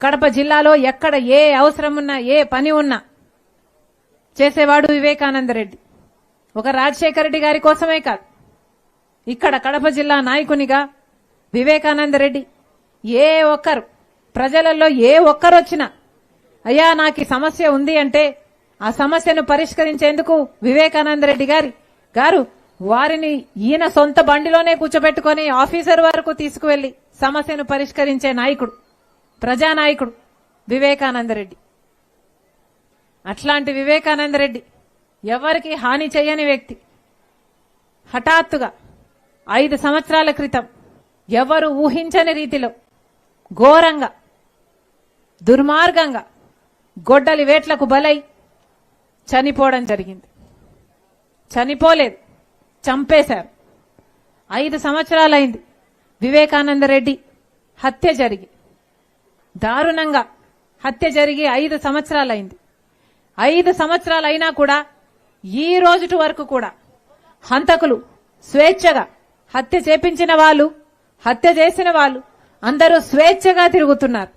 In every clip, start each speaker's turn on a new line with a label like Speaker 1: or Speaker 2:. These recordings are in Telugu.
Speaker 1: కడప జిల్లాలో ఎక్కడ ఏ అవసరం ఉన్నా ఏ పని ఉన్నా చేసేవాడు వివేకానంద రెడ్డి. ఒక రాజశేఖర రెడ్డి గారి కోసమే కాదు, ఇక్కడ కడప జిల్లా నాయకునిగా వివేకానంద రెడ్డి ఏ ఒక్కరు ప్రజలలో ఏ ఒక్కరు వచ్చినా అయ్యా నాకు సమస్య ఉంది అంటే ఆ సమస్యను పరిష్కరించేందుకు వివేకానంద రెడ్డి గారు వారిని ఈయన సొంత బండిలోనే కూర్చోబెట్టుకుని ఆఫీసర్ వరకు తీసుకువెళ్లి సమస్యను పరిష్కరించే నాయకుడు, ప్రజానాయకుడు వివేకానంద రెడ్డి. అట్లాంటి వివేకానంద రెడ్డి ఎవరికి హాని చేయని వ్యక్తి హఠాత్తుగా 5 సంవత్సరాల క్రితం ఎవరు ఊహించని రీతిలో ఘోరంగా దుర్మార్గంగా గొడ్డలి వేట్లకు బలై చనిపోవడం జరిగింది. చనిపోలేదు, చంపేశారు. 5 సంవత్సరాలైంది వివేకానంద రెడ్డి హత్య జరిగి, దారుణంగా హత్య జరిగి 5 సంవత్సరాలైంది. 5 సంవత్సరాలైనా కూడా ఈ రోజుటి వరకు కూడా హంతకులు స్వేచ్ఛగా హత్య చేపించిన వాళ్ళు, హత్య చేసిన వాళ్ళు అందరూ స్వేచ్ఛగా తిరుగుతున్నారు.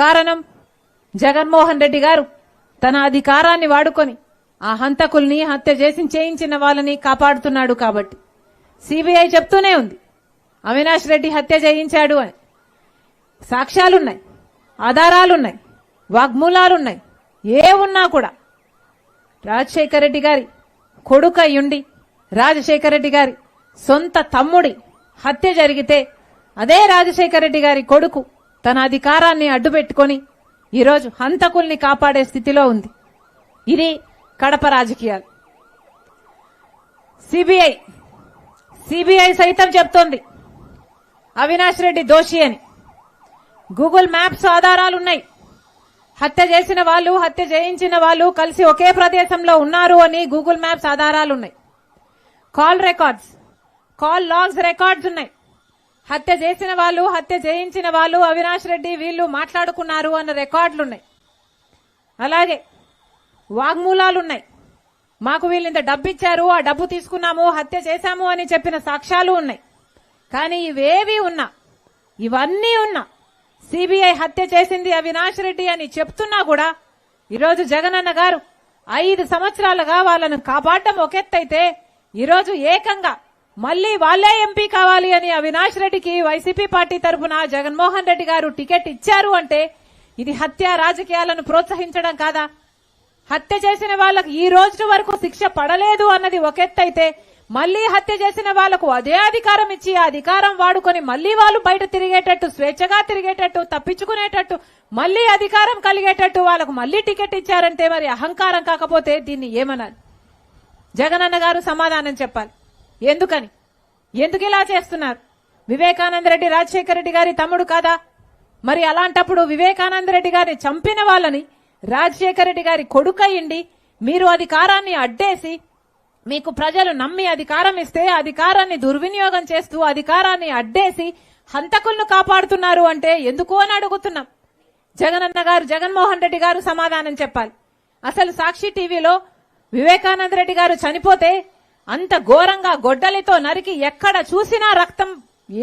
Speaker 1: కారణం జగన్మోహన్ రెడ్డి గారు తన అధికారాన్ని వాడుకొని ఆ హంతకుల్ని హత్య చేయించిన వాళ్ళని కాపాడుతున్నాడు. కాబట్టి సిబిఐ చెప్తూనే ఉంది అవినాష్ రెడ్డి హత్య చేయించాడు అని. సాక్ష్యాలున్నాయి, ఆధారాలున్నాయి, వాగ్మూలాలున్నాయి. ఏ ఉన్నా కూడా రాజశేఖర రెడ్డి గారి కొడుకు అయ్యుండి రాజశేఖర రెడ్డి గారి సొంత తమ్ముడి హత్య జరిగితే అదే రాజశేఖర రెడ్డి గారి కొడుకు తన అధికారాన్ని అడ్డుపెట్టుకొని ఈరోజు హంతకుల్ని కాపాడే స్థితిలో ఉంది. ఇది కడప రాజకీయాలు. సిబిఐ సైతం చెప్తోంది అవినాష్ రెడ్డి దోషి అని. గూగుల్ మ్యాప్స్ ఆధారాలున్నాయి. హత్య చేసిన వాళ్ళు, హత్య చేయించిన వాళ్ళు కలిసి ఒకే ప్రదేశంలో ఉన్నారు అని గూగుల్ మ్యాప్స్ ఆధారాలున్నాయి. కాల్ లాగ్స్ రికార్డ్స్ ఉన్నాయి. హత్య చేసిన వాళ్ళు, హత్య చేయించిన వాళ్ళు, అవినాష్ రెడ్డి వీళ్ళు మాట్లాడుకున్నారు అన్న రికార్డులున్నాయి. అలాగే వాగ్మూలాలున్నాయి. మాకు వీళ్ళు ఇంత డబ్బు ఇచ్చారు, ఆ డబ్బు తీసుకున్నాము, హత్య చేశాము అని చెప్పిన సాక్ష్యాలు ఉన్నాయి. కానీ ఇవన్నీ ఉన్నా సిబిఐ హత్య చేసింది అవినాష్ రెడ్డి అని చెప్తున్నా కూడా ఈరోజు జగనన్న గారు 5 సంవత్సరాలుగా వాళ్ళను కాపాడడం ఒకెత్తైతే ఈరోజు ఏకంగా మళ్లీ వాళ్లే ఎంపీ కావాలి అని అవినాష్ రెడ్డికి వైసీపీ పార్టీ తరఫున జగన్మోహన్ రెడ్డి గారు టికెట్ ఇచ్చారు అంటే ఇది హత్య రాజకీయాలను ప్రోత్సహించడం కాదా? హత్య చేసిన వాళ్ళకు ఈ రోజు వరకు శిక్ష పడలేదు అన్నది ఒకెత్తైతే మళ్లీ హత్య చేసిన వాళ్లకు అదే అధికారం ఇచ్చి ఆ అధికారం వాడుకొని మళ్లీ వాళ్ళు బయట తిరిగేటట్టు, స్వేచ్ఛగా తిరిగేటట్టు, తప్పించుకునేటట్టు, మళ్లీ అధికారం కలిగేటట్టు వాళ్ళకు మళ్లీ టికెట్ ఇచ్చారంటే మరి అహంకారం కాకపోతే దీన్ని ఏమనాలి? జగనన్న గారు సమాధానం చెప్పాలి. ఎందుకు ఇలా చేస్తున్నారు? వివేకానంద రెడ్డి రాజశేఖర రెడ్డి గారి తమ్ముడు కాదా? మరి అలాంటప్పుడు వివేకానంద రెడ్డి గారిని చంపిన వాళ్ళని రాజశేఖర రెడ్డి గారి కొడుకయ్యండి మీరు అధికారాన్ని అడ్డేసి, మీకు ప్రజలు నమ్మి అధికారం ఇస్తే అధికారాన్ని దుర్వినియోగం చేస్తూ అధికారాన్ని అడ్డేసి హంతకులను కాపాడుతున్నారు అంటే ఎందుకు అని అడుగుతున్నాం. జగన్మోహన్ రెడ్డి గారు సమాధానం చెప్పాలి. అసలు సాక్షి టీవీలో వివేకానంద రెడ్డి గారు చనిపోతే అంత ఘోరంగా గొడ్డలితో నరికి ఎక్కడ చూసినా రక్తం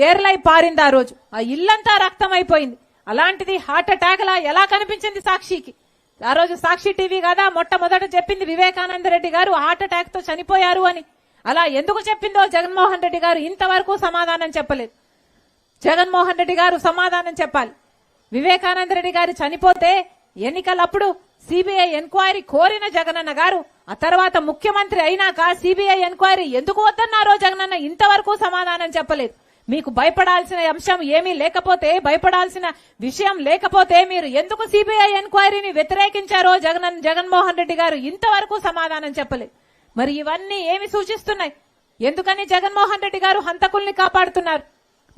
Speaker 1: ఏర్లై పారింది. ఆ రోజు ఆ ఇల్లంతా రక్తం అయిపోయింది. అలాంటిది హార్ట్ అటాక్ లా ఎలా కనిపించింది సాక్షికి? ఆ రోజు సాక్షి టీవీ కదా మొట్టమొదట చెప్పింది వివేకానంద రెడ్డి గారు హార్ట్ అటాక్ తో చనిపోయారు అని. అలా ఎందుకు చెప్పిందో జగన్మోహన్ రెడ్డి గారు ఇంతవరకు సమాధానం చెప్పలేదు. జగన్మోహన్ రెడ్డి గారు సమాధానం చెప్పాలి. వివేకానంద రెడ్డి గారు చనిపోతే ఎన్నికలప్పుడు సిబిఐ ఎంక్వైరీ కోరిన జగనన్న గారు ఆ తర్వాత ముఖ్యమంత్రి అయినాక సిబిఐ ఎంక్వైరీ ఎందుకు వద్దన్నారో జగనన్న ఇంతవరకు సమాధానం చెప్పలేదు. మీకు భయపడాల్సిన అంశం ఏమీ లేకపోతే, భయపడాల్సిన విషయం లేకపోతే మీరు ఎందుకు సిబిఐ ఎంక్వైరీని వ్యతిరేకించారో జగన్మోహన్ రెడ్డి గారు ఇంతవరకు సమాధానం చెప్పలేదు. మరి ఇవన్నీ ఏమి సూచిస్తున్నాయి? ఎందుకని జగన్మోహన్ రెడ్డి గారు హంతకుల్ని కాపాడుతున్నారు?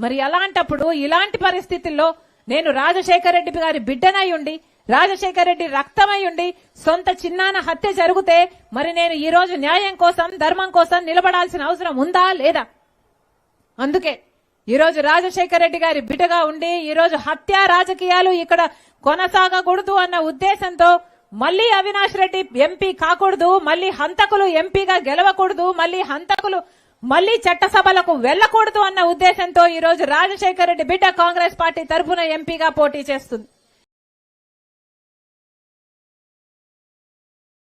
Speaker 1: మరి అలాంటప్పుడు ఇలాంటి పరిస్థితుల్లో నేను రాజశేఖర రెడ్డి గారి బిడ్డనై ఉండి, రాజశేఖర రెడ్డి రక్తమై ఉండి సొంత చిన్నాన హత్య జరిగితే మరి నేను ఈ రోజు న్యాయం కోసం, ధర్మం కోసం నిలబడాల్సిన అవసరం ఉందా లేదా? అందుకే ఈరోజు రాజశేఖర రెడ్డి గారి బిడ్డగా ఉండి ఈరోజు హత్య రాజకీయాలు ఇక్కడ కొనసాగకూడదు అన్న ఉద్దేశంతో మళ్లీ అవినాష్ రెడ్డి ఎంపీ కాకూడదు, మళ్లీ హంతకులు ఎంపీగా గెలవకూడదు, మళ్లీ హంతకులు మళ్లీ చట్టసభలకు వెళ్లకూడదు అన్న ఉద్దేశంతో ఈ రోజు రాజశేఖర రెడ్డి బిడ్డ కాంగ్రెస్ పార్టీ తరఫున ఎంపీగా పోటీ చేస్తుంది.